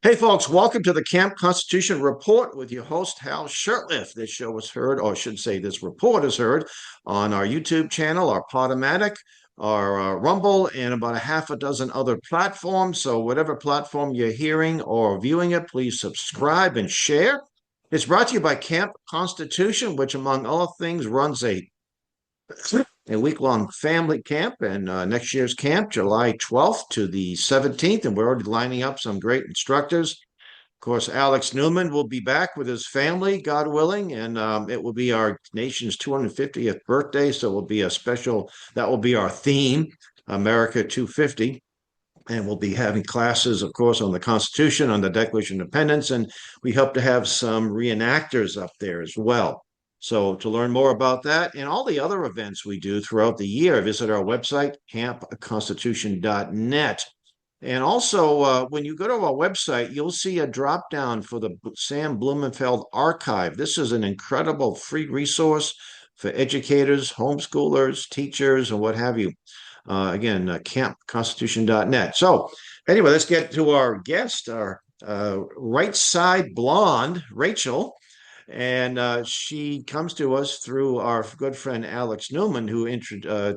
Hey, folks, welcome to the Camp Constitution Report with your host, Hal Shurtleff. This show is heard, or I should say, this report is heard on our YouTube channel, our Podomatic, our Rumble, and about a half a dozen other platforms. So, whatever platform you're hearing or viewing it, please subscribe and share. It's brought to you by Camp Constitution, which, among other things, runs a week-long family camp, and next year's camp, July 12th to the 17th, and we're already lining up some great instructors. Of course, Alex Newman will be back with his family, God willing, and it will be our nation's 250th birthday, so it will be a special, that will be our theme, America 250. And we'll be having classes, of course, on the Constitution, on the Declaration of Independence, and we hope to have some reenactors up there as well. So, to learn more about that and all the other events we do throughout the year, visit our website, campconstitution.net. And also, when you go to our website, you'll see a drop down for the Sam Blumenfeld Archive. This is an incredible free resource for educators, homeschoolers, teachers, and what have you. Again, campconstitution.net. So, anyway, let's get to our guest, our right side blonde, Rachel. And she comes to us through our good friend Alex Newman, who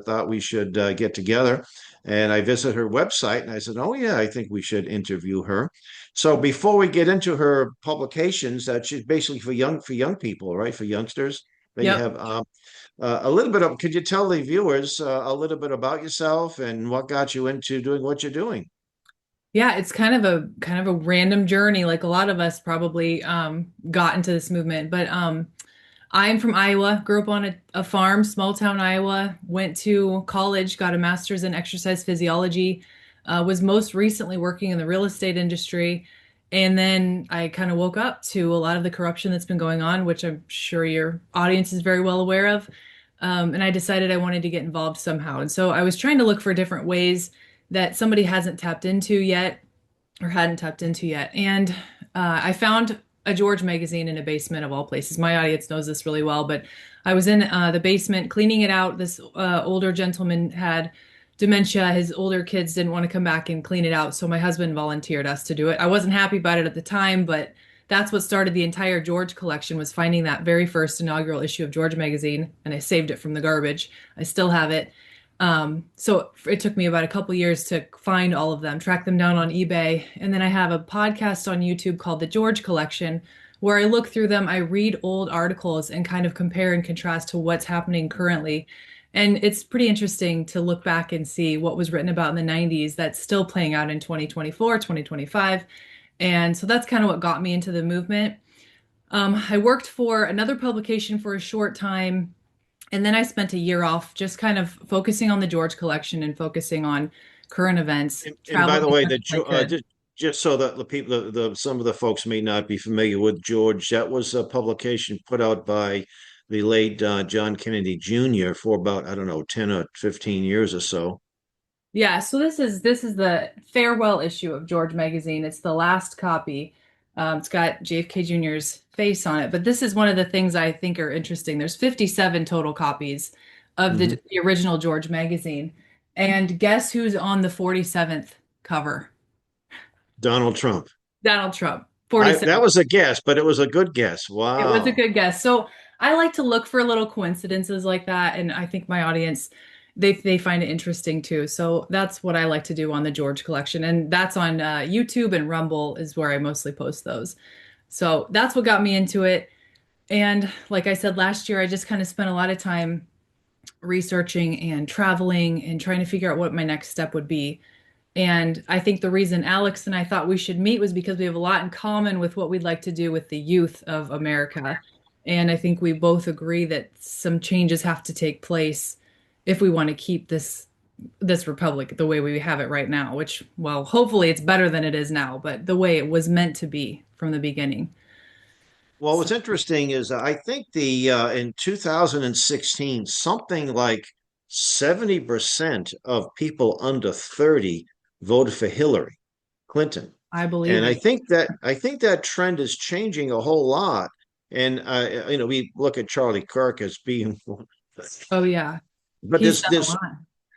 thought we should get together. And I visited her website and I said, "Oh, yeah, I think we should interview her." So before we get into her publications, she's basically for young people, right? For youngsters. Then you Yep. have a little bit of, could you tell the viewers a little bit about yourself and what got you into doing what you're doing? Yeah, it's kind of a random journey, like a lot of us probably got into this movement. But I'm from Iowa, grew up on a farm, small town Iowa, went to college, got a master's in exercise physiology, was most recently working in the real estate industry. And then I kind of woke up to a lot of the corruption that's been going on, which I'm sure your audience is very well aware of. And I decided I wanted to get involved somehow. And so I was trying to look for different ways that somebody hasn't tapped into yet or hadn't tapped into yet. And I found a George magazine in a basement of all places. My audience knows this really well, but I was in the basement cleaning it out. This older gentleman had dementia. His older kids didn't want to come back and clean it out, so my husband volunteered us to do it. I wasn't happy about it at the time, but that's what started the entire George collection, was finding that very first inaugural issue of George magazine, and I saved it from the garbage. I still have it. So it took me about a couple years to find all of them, track them down on eBay. And then I have a podcast on YouTube called The George Collection, where I look through them, I read old articles and kind of compare and contrast to what's happening currently. And it's pretty interesting to look back and see what was written about in the 90s that's still playing out in 2024, 2025. And so that's kind of what got me into the movement. I worked for another publication for a short time, and then I spent a year off just kind of focusing on the George collection and focusing on current events, And by traveling the as way, much as I could. just so that the people, some of the folks may not be familiar with George, that was a publication put out by the late John Kennedy Jr. for about, I don't know, 10 or 15 years or so. Yeah, so this is the farewell issue of George magazine. It's the last copy. It's got JFK Jr.'s face on it, but this is one of the things I think are interesting. There's 57 total copies of Mhm. the original George magazine. And guess who's on the 47th cover? Donald Trump. Donald Trump. That 47th. was a guess, but it was a good guess. It was a Wow. good guess. So I like to look for little coincidences like that, and I think my audience they find it interesting too. So that's what I like to do on the George collection, and that's on YouTube and Rumble is where I mostly post those. So that's what got me into it. And like I said last year, I just kind of spent a lot of time researching and traveling and trying to figure out what my next step would be. And I think the reason Alex and I thought we should meet was because we have a lot in common with what we'd like to do with the youth of America. And I think we both agree that some changes have to take place if we want to keep this republic the way we have it right now, which, well, hopefully it's better than it is now, but the way it was meant to be from the beginning. Well, So, what's interesting is I think the in 2016, something like 70% of people under 30 voted for Hillary Clinton. I believe And it. I think that trend is changing a whole lot. And we look at Charlie Kirk as being, Oh yeah, but he's done a lot.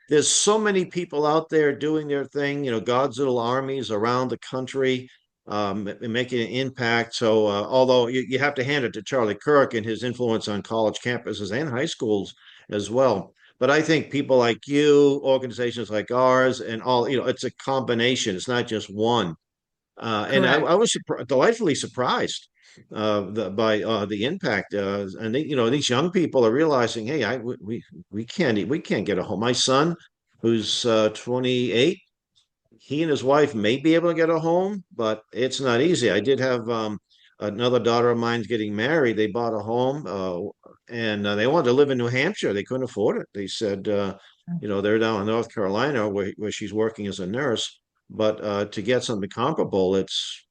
there's so many people out there doing their thing, God's little armies around the country. making an impact. So, although you have to hand it to Charlie Kirk and his influence on college campuses and high schools as well. But I think people like you, organizations like ours, and all, it's a combination. It's not just one. And I Correct. was delightfully surprised by the impact. And these young people are realizing, hey, we can't get a home. My son, who's 28, he and his wife may be able to get a home, but it's not easy. I did have another daughter of mine's getting married. They bought a home, and they wanted to live in New Hampshire. They couldn't afford it. They said, they're down in North Carolina where she's working as a nurse, but to get something comparable, it's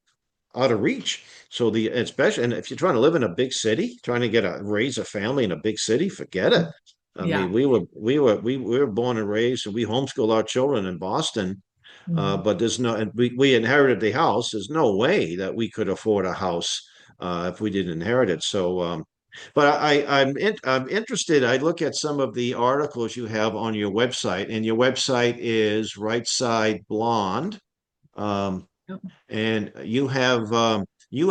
out of reach. So especially, and if you're trying to live in a big city, trying to raise a family in a big city, forget it. I Yeah. mean, we were born and raised, and we homeschool our children in Boston, Mhm. but there's no, and we inherited the house. There's no way that we could afford a house if we didn't inherit it. So, but I'm interested. I look at some of the articles you have on your website, and your website is Right Side Blonde, um, Yep. and you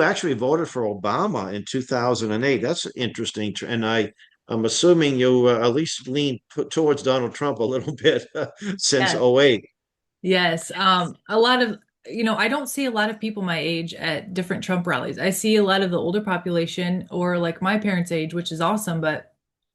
actually voted for Obama in 2008. That's interesting, and I'm assuming you at least lean towards Donald Trump a little bit since Yes. '08. Yes. A lot of, I don't see a lot of people my age at different Trump rallies. I see a lot of the older population or like my parents' age, which is awesome. But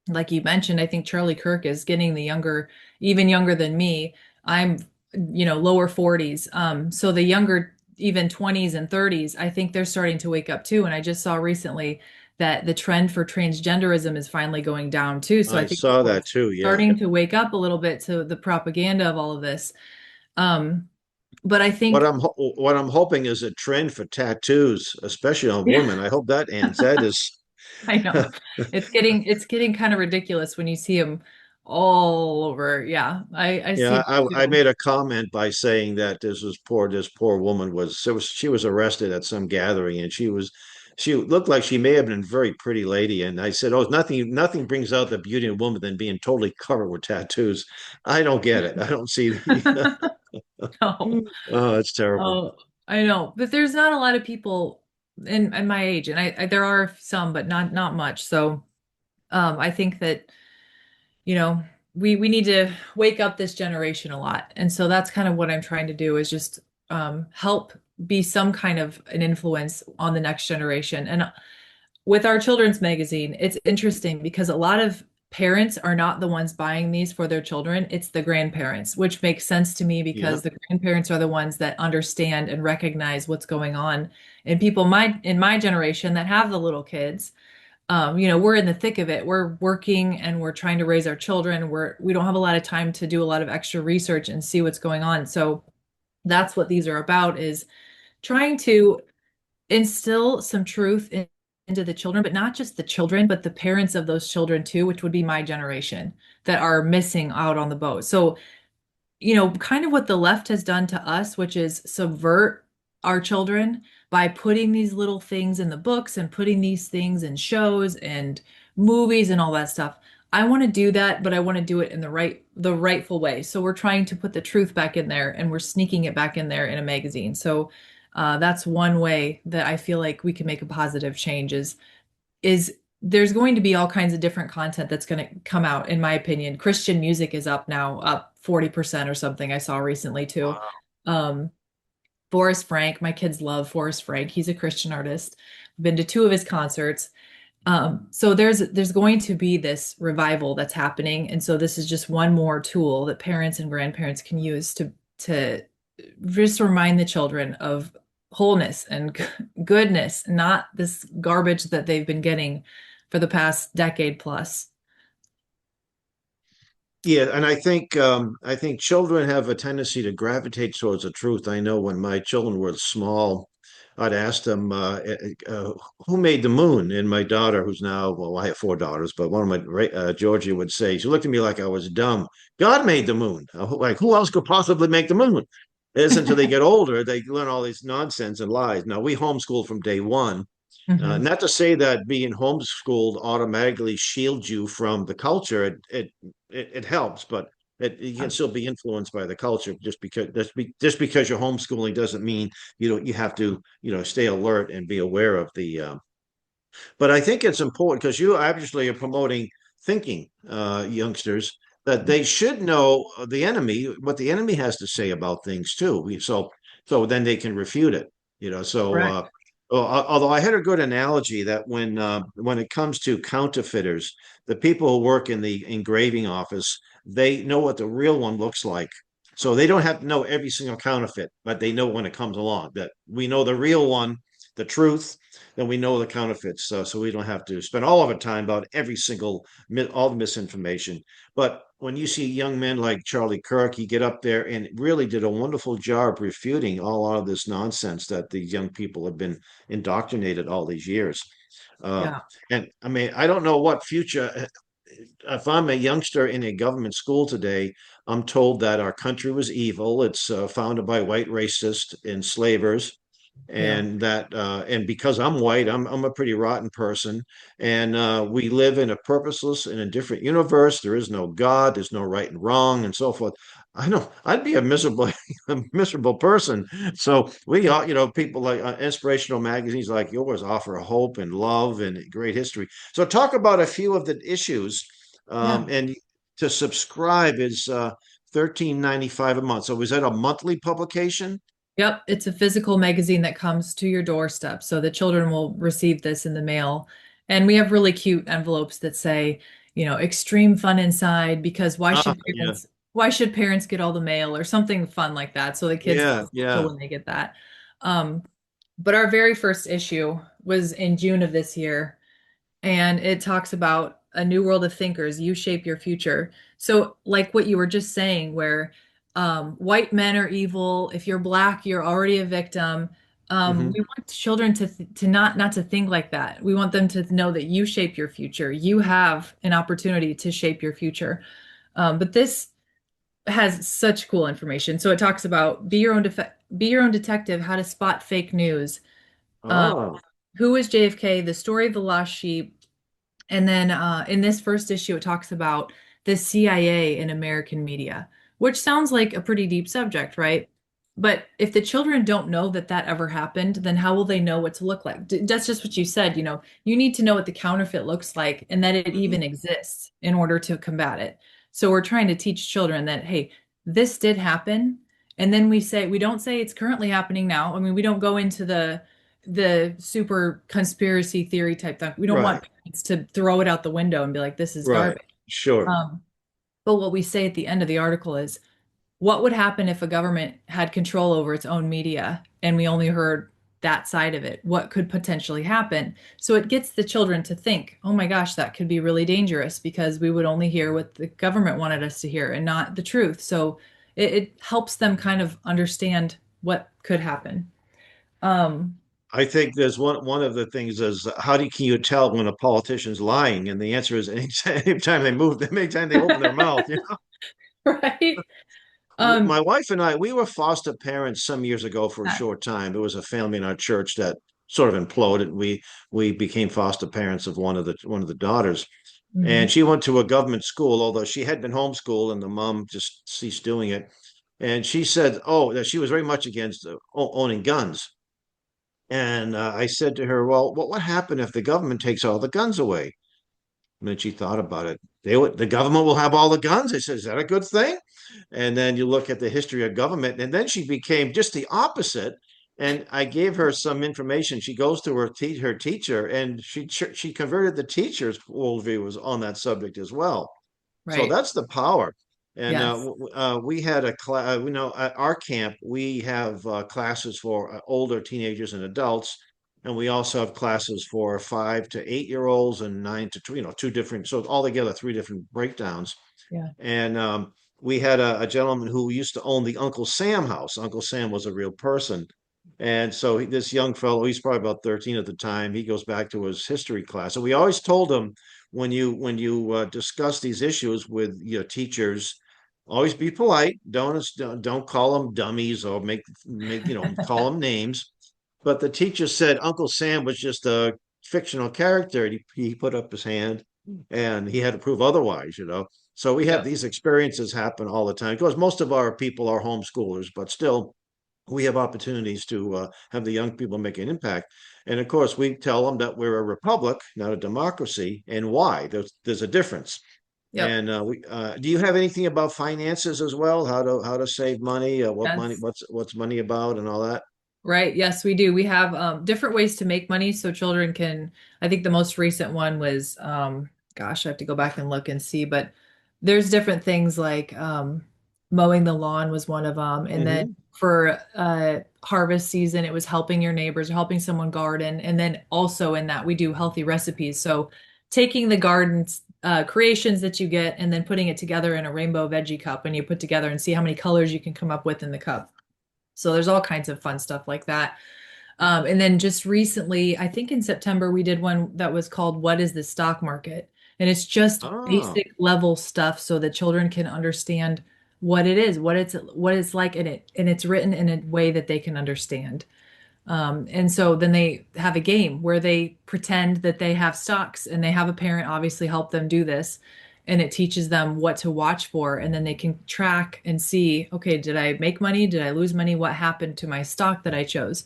like you mentioned, I think Charlie Kirk is getting the younger, even younger than me. I'm, lower 40s. So the younger, even 20s and 30s, I think they're starting to wake up too. And I just saw recently that the trend for transgenderism is finally going down too. So I I think saw people are that too. Yeah. starting to wake up a little bit to the propaganda of all of this. Um, but I What think, I'm hoping is a trend for tattoos, especially on yeah, women. I hope that ends. That is, I know it's getting kind of ridiculous when you see them all over. Yeah, I see yeah. that I too. made a comment by saying that this poor woman she was arrested at some gathering, and she looked like she may have been a very pretty lady. And I said, "Oh, nothing brings out the beauty in a woman than being totally covered with tattoos." I don't get it. I don't see. No, Oh, it's terrible. oh, I know, but there's not a lot of people in my age, and I there are some, but not much. So, I think that you know, we need to wake up this generation a lot. And so that's kind of what I'm trying to do is just help be some kind of an influence on the next generation. And with our children's magazine, it's interesting because a lot of parents are not the ones buying these for their children. It's the grandparents, which makes sense to me Yeah. because the grandparents are the ones that understand and recognize what's going on. And people in my generation that have the little kids, we're in the thick of it. We're working and we're trying to raise our children. We don't have a lot of time to do a lot of extra research and see what's going on. So that's what these are about is trying to instill some truth into the children, but not just the children, but the parents of those children too, which would be my generation that are missing out on the boat. So kind of what the left has done to us, which is subvert our children by putting these little things in the books and putting these things in shows and movies and all that stuff. I want to do that, but I want to do it in the rightful way. So we're trying to put the truth back in there and we're sneaking it back in there in a magazine. So that's one way that I feel like we can make a positive change is there's going to be all kinds of different content that's going to come out, in my opinion. Christian music is up now, up 40% or something I saw recently too. Um, Forrest Frank, my kids love Forrest Frank. He's a Christian artist. Been to two of his concerts. So there's going to be this revival that's happening. And so this is just one more tool that parents and grandparents can use to just remind the children of wholeness and goodness, not this garbage that they've been getting for the past decade plus. Yeah, and I think children have a tendency to gravitate towards the truth. I know when my children were small, I'd ask them, "Who made the moon?" And my daughter, who's now, well, I have four daughters, but one of my Georgia would say, she looked at me like I was dumb. God made the moon. Like, who else could possibly make the moon? It isn't until they get older they learn all these nonsense and lies. Now we homeschool from day one. Hmm. Not to say that being homeschooled automatically shields you from the culture. It helps, but You can still be influenced by the culture. Just because you're homeschooling doesn't mean you have to stay alert and be aware of the but I think it's important because you obviously are promoting thinking youngsters that they should know the enemy, what the enemy has to say about things too. So then they can refute it. So Correct. although I had a good analogy that when it comes to counterfeiters, the people who work in the engraving office, they know what the real one looks like. So they don't have to know every single counterfeit, but they know when it comes along that we know the real one, the truth, then we know the counterfeits, so we don't have to spend all of our time about every single all the misinformation. But when you see young men like Charlie Kirk, he get up there and really did a wonderful job refuting all of this nonsense that these young people have been indoctrinated all these years. Uh, Yeah. and I mean, I don't know what future. If I'm a youngster in a government school today, I'm told that our country was evil. It's founded by white racists, enslavers, Yeah. and because I'm white, I'm a pretty rotten person, and we live in a purposeless in a different universe. There is no God, there's no right and wrong, and so forth. I know I'd be a miserable, a miserable person. So we all, people like inspirational magazines like yours offer hope and love and great history. So talk about a few of the issues, Yeah. and to subscribe is 13.95 a month. So is that a monthly publication? Yep, it's a physical magazine that comes to your doorstep. So the children will receive this in the mail. And we have really cute envelopes that say, extreme fun inside because Yeah, why should parents get all the mail or something fun like that. So the kids feel yeah, special yeah. when they get that. Um, but our very first issue was in June of this year, and it talks about a new world of thinkers. You shape your future. So, like what you were just saying, where white men are evil. If you're black, you're already a victim. Hmm. We want children to not to think like that. We want them to know that you shape your future. You have an opportunity to shape your future. But this has such cool information. So it talks about be your own detective, how to spot fake news. Um, Oh, who is JFK? The story of the lost sheep. And then in this first issue, it talks about the CIA in American media, which sounds like a pretty deep subject, right? But if the children don't know that that ever happened, then how will they know what to look like? That's just what you said. You need to know what the counterfeit looks like and that it mhm. even exists in order to combat it. So we're trying to teach children that, hey, this did happen. And then we don't say it's currently happening now. I mean, we don't go into the super conspiracy theory type thing. We don't Right, want parents to throw it out the window and be like, this is right. garbage. Sure. Um, but what we say at the end of the article is, what would happen if a government had control over its own media and we only heard that side of it? What could potentially happen? So it gets the children to think, oh my gosh, that could be really dangerous because we would only hear what the government wanted us to hear and not the truth. So it helps them kind of understand what could happen. Um, I think there's one of the things is can you tell when a politician's lying? And the answer is anytime they move, anytime they open their mouth. right? Um, My wife and I, we were foster parents some years ago for a yeah. short time. There was a family in our church that sort of imploded. We became foster parents of one of the daughters, Mhm. and she went to a government school, although she had been homeschooled, and the mom just ceased doing it. And she said, "Oh, that she was very much against owning guns." And I said to her, "Well, what would happen if the government takes all the guns away?" And then she thought about it. The government will have all the guns. I said, "Is that a good thing?" And then you look at the history of government, and then she became just the opposite. And I gave her some information. She goes to her teacher, and she converted the teacher's worldview was on that subject as well. So Right. that's the power. And Yes. we had a class, at our camp, we have classes for older teenagers and adults. And we also have classes for 5 to 8 year olds and 2 different, so altogether 3 different breakdowns. Yeah. And we had a gentleman who used to own the Uncle Sam house. Uncle Sam was a real person. And so this young fellow, he's probably about 13 at the time, he goes back to his history class. And we always told him when you discuss these issues with your teachers, always be polite. Don't call them dummies or make call them names. But the teacher said Uncle Sam was just a fictional character. He put up his hand and he had to prove otherwise. So we have Yep. these experiences happen all the time. Of course, most of our people are homeschoolers, but still, we have opportunities to have the young people make an impact. And of course, we tell them that we're a republic, not a democracy, and why. There's a difference. Yep. And do you have anything about finances as well? How to save money? What money? Yes. What's money about, and all that? Right. Yes, we do. We have different ways to make money so children can, I think the most recent one was, gosh, I have to go back and look and see, but there's different things like mowing the lawn was one of them. And then Hmm. for harvest season, it was helping your neighbors or helping someone garden. And then also in that, we do healthy recipes. So taking the garden's creations that you get and then putting it together in a rainbow veggie cup and you put together and see how many colors you can come up with in the cup. So there's all kinds of fun stuff like that. And then just recently, I think in September, we did one that was called What is the Stock Market? And it's just Oh, basic level stuff so that children can understand what it is, what it's like, and it's written in a way that they can understand. And so then they have a game where they pretend that they have stocks and they have a parent obviously help them do this. And it teaches them what to watch for. And then they can track and see, okay, did I make money? Did I lose money? What happened to my stock that I chose?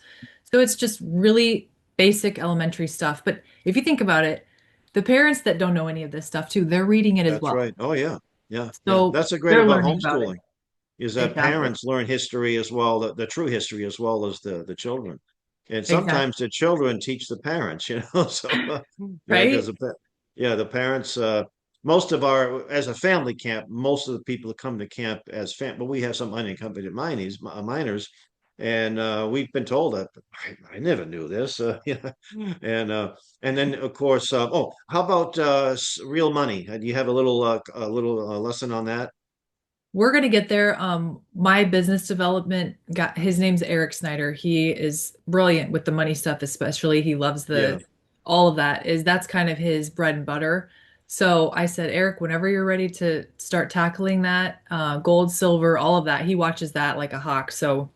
So it's just really basic elementary stuff. But if you think about it, the parents that don't know any of this stuff too, they're reading it as that's well. right. Oh yeah, yeah, yeah. So That's the great they're about learning about homeschooling it. is that Exactly. parents learn history as well, the true history as well as the children. And sometimes Exactly. the children teach the parents, so yeah, because Right? yeah, the parents, most of our, as a family camp, most of the people that come to camp as but we have some unaccompanied minors, and we've been told that I never knew this, yeah, and then of course, oh, how about real money? Do you have a little lesson on that? We're gonna get there. My business development got his name's Eric Snyder. He is brilliant with the money stuff, especially. He loves Yeah. the all of that. That's kind of his bread and butter. So I said, Eric, whenever you're ready to start tackling that, gold, silver, all of that, he watches that like a hawk. So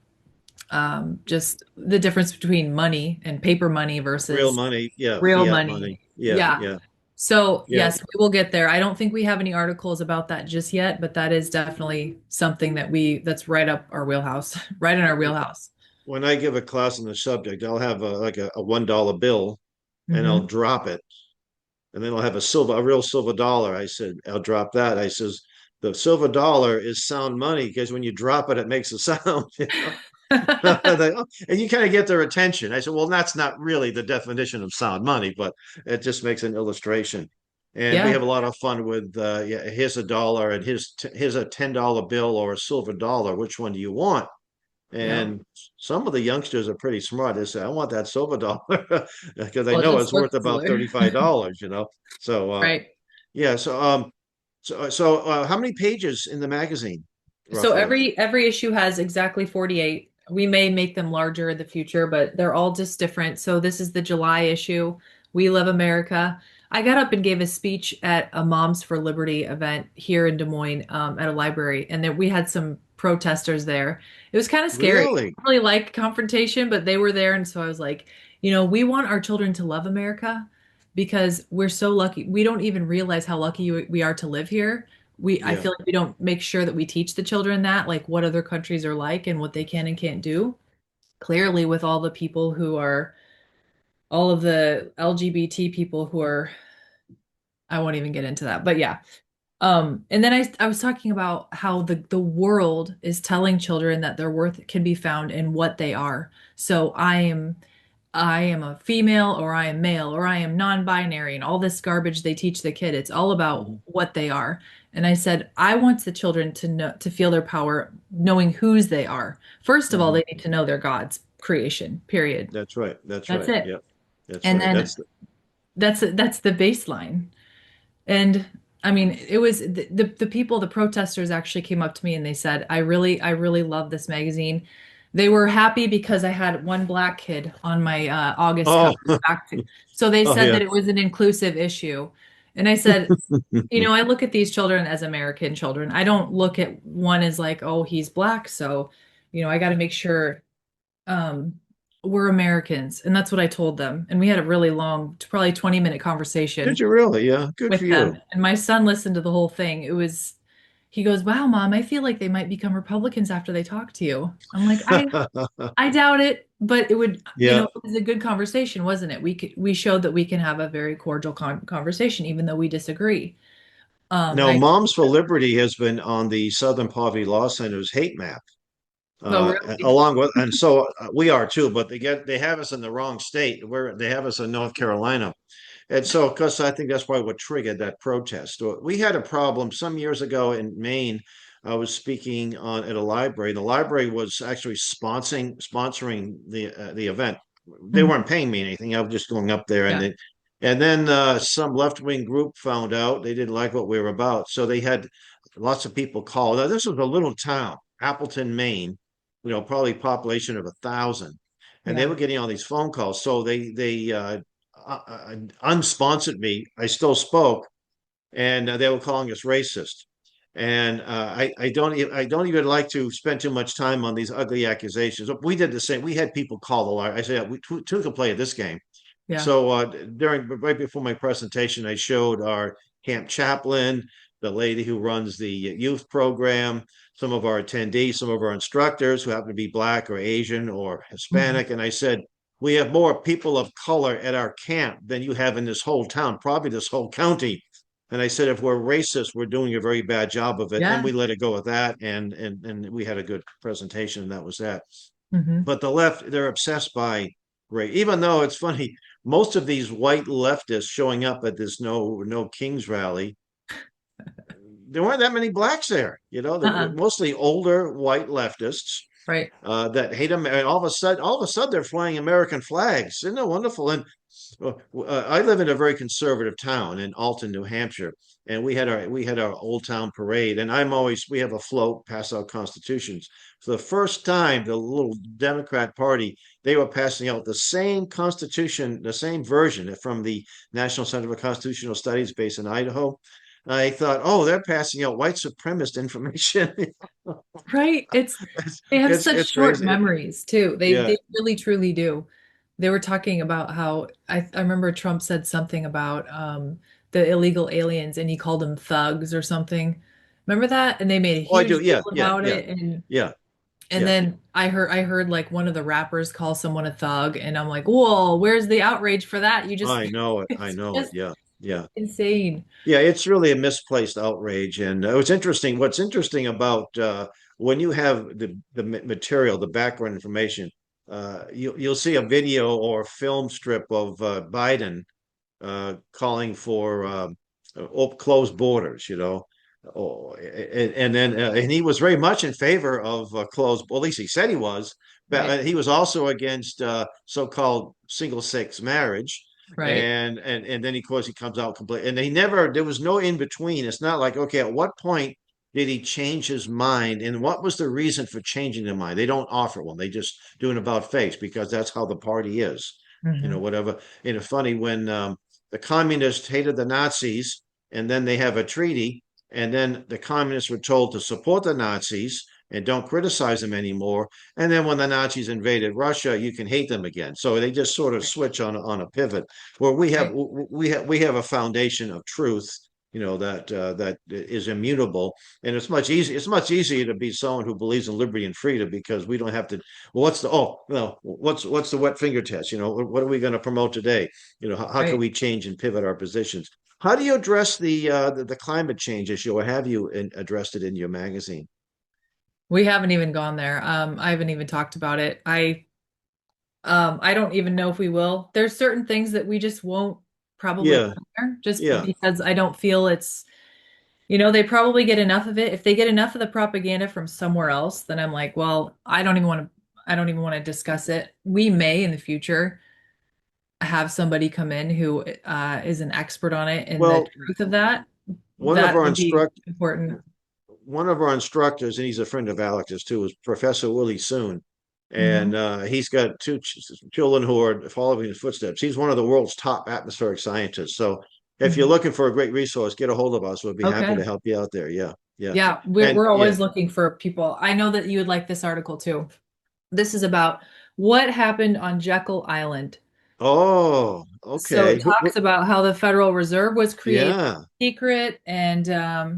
just the difference between money and paper money Real versus money, yeah, real fiat money. money, yeah, Yeah. yeah, So, yeah. yes, we will get there. I don't think we have any articles about that just yet, but that is definitely something that's right up our wheelhouse, right in our wheelhouse. When I give a class on the subject, I'll have a $1 bill, and I'll Hmm. drop it, and then I'll have a real silver dollar. I said, I'll drop that. I says, the silver dollar is sound money because when you drop it, it makes a sound. Oh, and you kind of get their attention. I said, well, that's not really the definition of sound money, but it just makes an illustration. And we Yeah. have a lot of fun with, yeah, here's a dollar and here's a $10 bill or a silver dollar. Which one do you want? Yeah. And some of the youngsters are pretty smart. They say, I want that silver dollar because they Well, it know just it's worth looks about cooler. $35. So, Right. yeah. How many pages in the magazine, So roughly? every issue has exactly 48. We may make them larger in the future, but they're all just different. So this is the July issue. We Love America. I got up and gave a speech at a Moms for Liberty event here in Des Moines at a library, and then we had some protesters there. It was kind of scary. I Really? don't really like confrontation, but they were there, and so I was like, we want our children to love America because we're so lucky. We don't even realize how lucky we are to live here. I Yeah. feel like we don't make sure that we teach the children that, like what other countries are like and what they can and can't do. Clearly, with all the people who are, all of the LGBT people who are, I won't even get into that, but yeah. And then I was talking about how the world is telling children that their worth can be found in what they are. So I am a female or I am male or I am non-binary and all this garbage they teach the kid. It's all about Mhm. what they are. And I said, I want the children to know, to feel their power, knowing whose they are. First of all, Mhm. they need to know their God's creation, period. That's right. That's That's right. it. Yep. That's And right. then that's the baseline. And I mean, it was the people, the protesters actually came up to me and they said, I really love this magazine. They were happy because I had one black kid on my August Oh, cover. So they oh said yeah. that it was an inclusive issue. And I said, I look at these children as American children. I don't look at one as like, oh, he's black, so I got to make sure. Um, we're Americans. And that's what I told them. And we had a really long, probably 20-minute conversation Did you really? Yeah. Good for with them. you. And my son listened to the whole thing. He goes, "Wow, Mom, I feel like they might become Republicans after they talk to you." I'm like, I doubt it, but Yeah. it was a good conversation, wasn't it? We showed that we can have a very cordial conversation, even though we disagree. Now, I Moms for Liberty has been on the Southern Poverty Law Center's hate map, so really, along with, and so we are too. But they have us in the wrong state. Where they have us in North Carolina. And so, because I think that's probably what triggered that protest. We had a problem some years ago in Maine. I was speaking at a library. The library was actually sponsoring the event. They Mhm. weren't paying me anything. I was just going up there, Yeah. and then some left wing group found out they didn't like what we were about, so they had lots of people call. Now, this was a little town, Appleton, Maine. Probably population of 1,000, and they Yeah. were getting all these phone calls. So they unsponsored me. I still spoke, and they were calling us racist. And I don't even like to spend too much time on these ugly accusations. We did the same. We had people call the lawyer. I said, we two can play at this game. Yeah. So right before my presentation, I showed our camp chaplain, the lady who runs the youth program, some of our attendees, some of our instructors who happen to be Black or Asian or Mhm. Hispanic. And I said, we have more people of color at our camp than you have in this whole town, probably this whole county. And I said, if we're racist, we're doing a very bad job of it. And Yeah. we let it go with that. And we had a good presentation, and that was that. Hmm. But the left, they're obsessed by race. Even though it's funny, most of these white leftists showing up at this no Kings rally, there weren't that many blacks there. They're Uh-uh. mostly older white leftists Right. that hate them. And all of a sudden, they're flying American flags. Isn't that wonderful? And I live in a very conservative town in Alton, New Hampshire, and we had our Old Town Parade, and we have a float, pass out constitutions. For the first time, the little Democrat Party, they were passing out the same constitution, the same version from the National Center for Constitutional Studies based in Idaho. I thought, oh, they're passing out white supremacist information. Right. it's, They have it's such it's short crazy. memories too. Yeah. They really truly do. They were talking about how I remember Trump said something about the illegal aliens and he called them thugs or something. Remember that? And they made a Oh, I do. huge deal Yeah, yeah, about yeah, it. And yeah, and yeah. then I heard like one of the rappers call someone a thug, and I'm like, whoa, where's the outrage for that? I know it. I It's know it. just Yeah, yeah. insane. Yeah, it's really a misplaced outrage, and it's interesting. What's interesting about when you have the material, the background information, you'll see a video or film strip of Biden calling for closed borders. Oh, and he was very much in favor of closed. Well, at least he said he was. But Right. he was also against so-called single-sex marriage. Right. And then of course he comes out complete, and there was no in between. It's not like, okay, at what point did he change his mind, and what was the reason for changing their mind? They don't offer one. They just do an about face because that's how the party is, Hmm. whatever. And it's funny when the communists hated the Nazis, and then they have a treaty, and then the communists were told to support the Nazis and don't criticize them anymore. And then when the Nazis invaded Russia, you can hate them again. So they just sort of switch on a pivot where Right. we have a foundation of truth, that is immutable, and it's much easier to be someone who believes in liberty and freedom because we don't have to. Well, what's the wet finger test? What are we going to promote today? How can Right. we change and pivot our positions? How do you address the climate change issue, or have you addressed it in your magazine? We haven't even gone there. I haven't even talked about it. I don't even know if we will. There's certain things that we just won't probably Yeah, go there just yeah. because I don't feel they probably get enough of it. If they get enough of the propaganda from somewhere else, then I'm like, well, I don't even want to discuss it. We may in the future have somebody come in who is an expert on it and the Well, truth of that. one of That our would be instruct important. one of our instructors, and he's a friend of Alex's too, is Professor Willie Soon. And Hmm. he's got two children who are following his footsteps. He's one of the world's top atmospheric scientists. So if you're Hmm. looking for a great resource, get a hold of us. We'll be happy to Okay. help you out there. Yeah, yeah. Yeah, we're And we're yeah, always looking for people. I know that you would like this article too. This is about What happened on Jekyll Island? Oh, So okay. it talks about how the Federal Reserve was created Yeah. secret, and at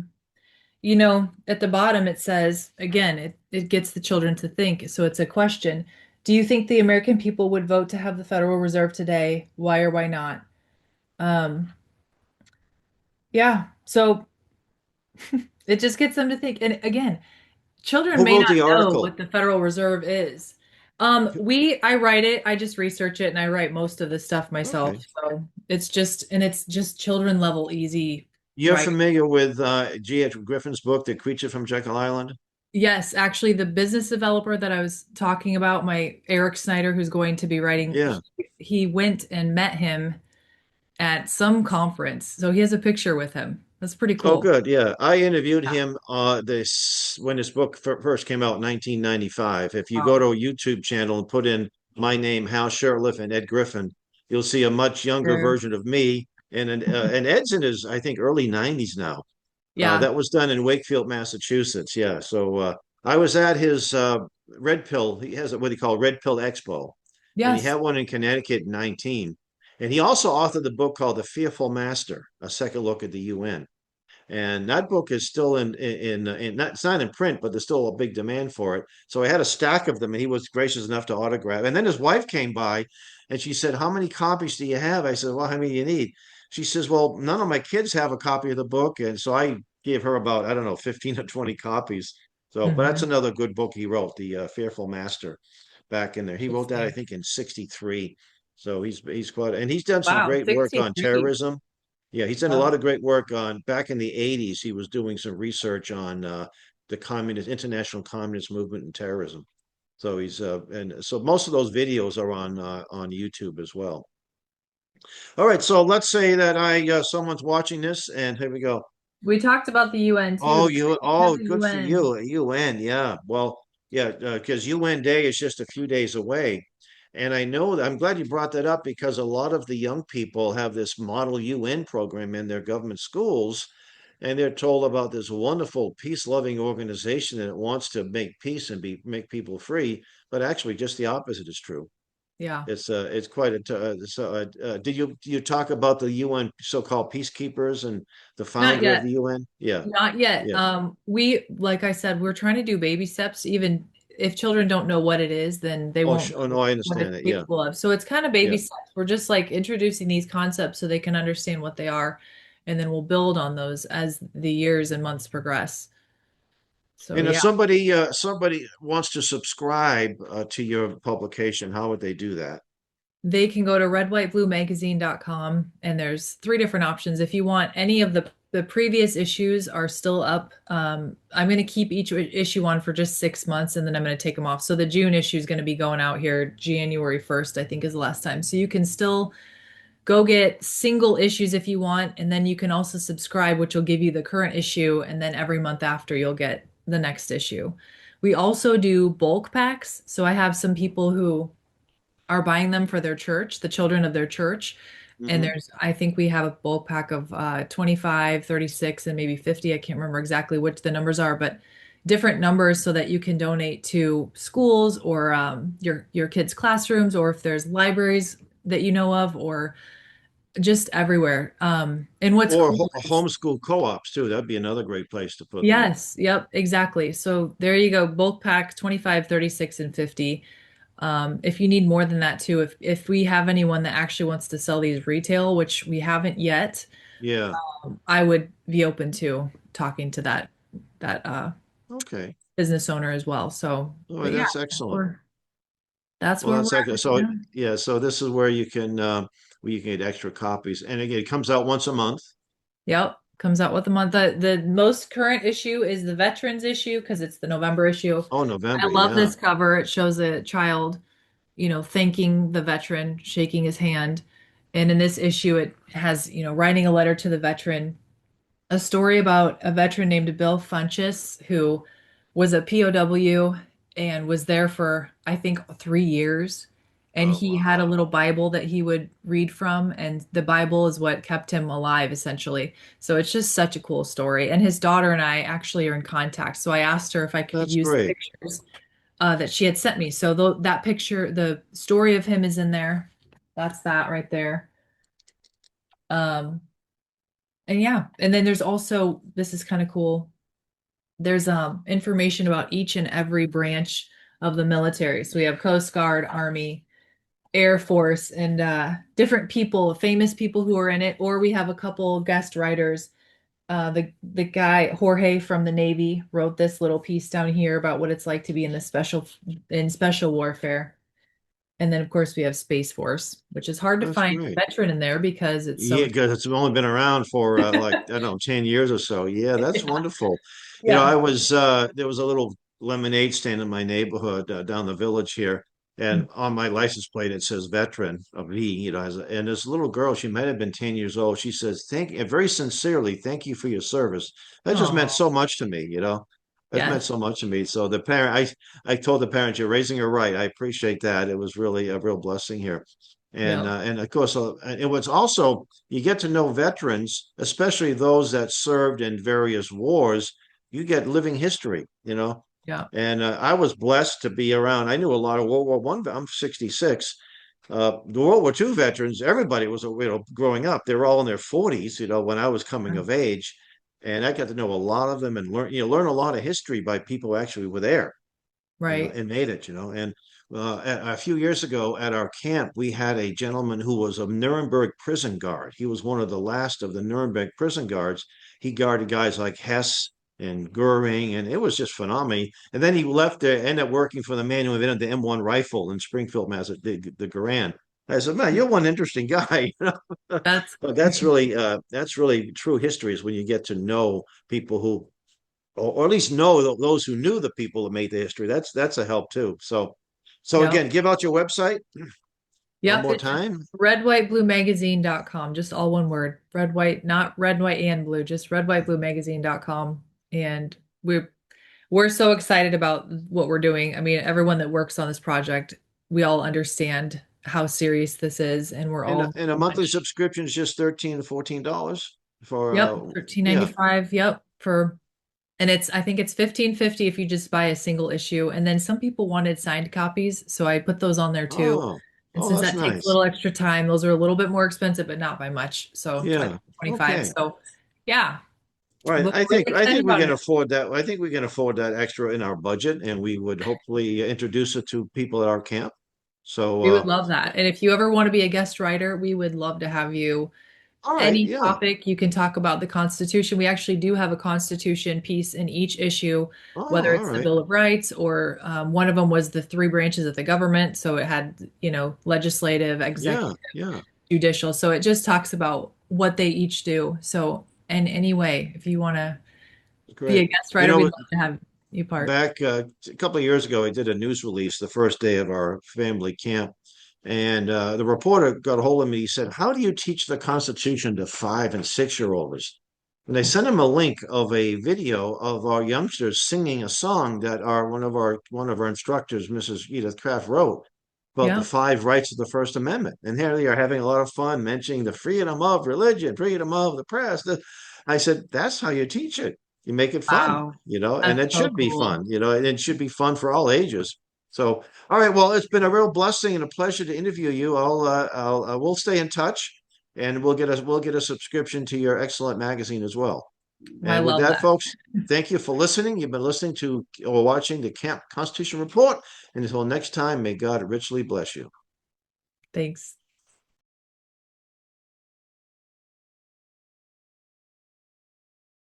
the bottom it says again, it gets the children to think. So it's a question. Do you think the American people would vote to have the Federal Reserve today? Why or why not? Um, yeah. So it just gets them to think. And again, children Who may wrote not the know article? what the Federal Reserve is. I write it, I just research it and I write most of the stuff Okay. myself. So it's just children level easy You're writing. familiar with G.H. Griffin's book, The Creature from Jekyll Island? Yes, actually the business developer that I was talking about, my Eric Snyder, who's going to be writing, Yeah. he went and met him at some conference. So he has a picture with him. That's pretty Oh, cool. good. Yeah, I interviewed Yeah. him this when his book first came out in 1995. If you go Wow. to a YouTube channel and put in my name, Hal Shurtleff, and Ed Griffin, you'll see a much younger Sure. version of me. And Ed's in his, I think, early 90s now. Yeah. That was done in Wakefield, Massachusetts. Yeah. So I was at his Red Pill. He has what he called Red Pill Expo, and he Yes. had one in Connecticut in 19. And he also authored the book called The Fearful Master, a second look at the UN. And that book is still in not, it's not in print, but there's still a big demand for it. So I had a stack of them, and he was gracious enough to autograph. And then his wife came by, and she said, "How many copies do you have?" I said, "Well, how many do you need?" She says, "Well, none of my kids have a copy of the book," and so I gave her about, I don't know, 15 or 20 copies. So, but that's Hmm. another good book he wrote, The Fearful Master, back in there. He wrote that, I Interesting. think, in '63. So he's quite, and he's done some Wow, great work on 63. terrorism. Yeah, he's done a lot Wow. of great work on back in the 80s. He was doing some research on the international communist movement and terrorism. So he's and so most of those videos are on YouTube as well. All right, so let's say that I someone's watching this, and here we go. We talked about the UN too. Oh, The creation of oh, the good for UN. you, UN. Yeah, well, yeah, because UN Day is just a few days away, and I know that I'm glad you brought that up because a lot of the young people have this model UN program in their government schools, and they're told about this wonderful peace-loving organization that wants to make peace and make people free, but actually, just the opposite is true. Yeah. It's quite a so did you talk about the UN so-called peacekeepers and the Not founder of the yet. UN? Yeah, Not yet. yeah. Like I said, we're trying to do baby steps. Even if children don't know what it is, then they Oh, won't oh no, know I what understand it's it. Yeah, capable of. So it's kind of baby yeah. steps. We're just like introducing these concepts so they can understand what they are, and then we'll build on those as the years and months progress. So And if yeah. somebody wants to subscribe to your publication, how would they do that? They can go to redwhitebluemagazine.com and there's three different options. If you want any of the previous issues are still up. I'm going to keep each issue on for just 6 months and then I'm going to take them off. So the June issue is going to be going out here January 1st, I think is the last time. So you can still go get single issues if you want. And then you can also subscribe, which will give you the current issue. And then every month after, you'll get the next issue. We also do bulk packs. So I have some people who are buying them for their church, the children of their church. And Hmm. I think we have a bulk pack of 25, 36, and maybe 50. I can't remember exactly which the numbers are, but different numbers so that you can donate to schools or your kids' classrooms, or if there's libraries that you know of, or just everywhere. And what's Or cool is, homeschool co-ops too. That'd be another great place to put them. yes, yep, exactly. So there you go, bulk pack 25, 36, and 50. If you need more than that too, if we have anyone that actually wants to sell these retail, which we haven't yet, Yeah. I would be open to talking to that Okay. business owner as well. So, Oh, but yeah, that's excellent. we're that's Well, where that's we're at excellent. right So now. yeah, so this is where you can get extra copies, and again, it comes out once a month. Yep, comes out with a month. The most current issue is the veterans issue because it's the November issue. Oh, I November. love Yeah. this cover. It shows a child, thanking the veteran, shaking his hand. And in this issue, it has, writing a letter to the veteran, a story about a veteran named Bill Funches who was a POW and was there for, I think, 3 years. And Oh, he had a wow. little Bible that he would read from, and the Bible is what kept him alive, essentially. So it's just such a cool story. And his daughter and I actually are in contact. So I asked her if I could That's use the great. pictures that she had sent me. So that picture, the story of him is in there. That's that right there. Um, and yeah, and then there's also, this is kind of cool. There's information about each and every branch of the military. So we have Coast Guard, Army, Air Force, and different people, famous people who are in it, or we have a couple guest writers. The guy Jorge from the Navy wrote this little piece down here about what it's like to be in the special warfare. And then of course we have Space Force, which is hard to That's find great. veteran in there because it's Yeah, so because it's only been around for like, I don't know, 10 years or so. Yeah, that's wonderful. yeah. I was there was a little lemonade stand in my neighborhood down the village here, and on my license plate it says veteran of V, and this little girl, she might have been 10 years old. She says, thank you very sincerely, thank you for your service. That just meant Oh, so much to me. That meant yes. so much to me. So the parent, I told the parents, you're raising her right. I appreciate that. It was really a real blessing here. Yep. And of course, it was also you get to know veterans, especially those that served in various wars. You get living history. Yep. And I was blessed to be around. I knew a lot of World War One. I'm 66. The World War II veterans, everybody was, growing up. They were all in their 40s, when I was coming of age, and I got to know a lot of them and learn a lot of history by people who actually were there, Right. and made it. And a few years ago at our camp, we had a gentleman who was a Nuremberg prison guard. He was one of the last of the Nuremberg prison guards. He guarded guys like Hess and Goering, and it was just phenomenal. And then he left there, ended up working for the man who invented the M1 rifle in Springfield, Massachusetts, the Garand. I said, man, you're one interesting guy. That's But that's really true history is when you get to know people who or at least know those who knew the people that made the history. That's a help too. So yep. again, give out your website one Yep. more It's just time. redwhitebluemagazine.com. Just all one word. Red, white, not red, white, and blue, just redwhitebluemagazine.com. And we're so excited about what we're doing. I mean, everyone that works on this project, we all understand how serious this is, and we're And all a monthly subscription is just $13 to $14 for yep, yeah. 13.95. Yep, for and it's I think it's 15.50 if you just buy a single issue. And then some people wanted signed copies, so I put those on there too. Oh, And oh, since that's that takes a nice. little extra time, those are a little bit more expensive, but not by much. So I Yeah. think 25. Okay. So yeah, All right. but I we're really think I excited think we about can it. afford that. I think we can afford that extra in our budget, and we would hopefully introduce it to people at our camp. So, We would love that. And if you ever want to be a guest writer, we would love to have you. all right. Any Yeah. topic you can talk about the Constitution. We actually do have a Constitution piece in each issue, Oh, whether all it's the right. Bill of Rights or one of them was the three branches of the government. So it had, legislative, Yeah. executive, Yeah. judicial. So it just talks about what they each do. So, and anyway, if you want to be a Great. guest You writer, we'd know, love to have you part. back a couple of years ago, I did a news release the first day of our family camp, and the reporter got a hold of me. He said, "How do you teach the Constitution to 5 and 6 year olds?" And I sent him a link of a video of our youngsters singing a song that our one of our instructors, Mrs. Edith Kraft, wrote about the Yeah. five rights of the First Amendment. And here they are having a lot of fun mentioning the freedom of religion, freedom of the press. I said, that's how you teach it. You make it fun, Wow. and That's it so should be cool. fun, and it should be fun for all ages. So, all right, well, it's been a real blessing and a pleasure to interview you. We'll stay in touch, and we'll get a subscription to your excellent magazine as well. I And with love that, that. folks, thank you for listening. You've been listening to or watching the Camp Constitution Report. And until next time, may God richly bless you. Thanks.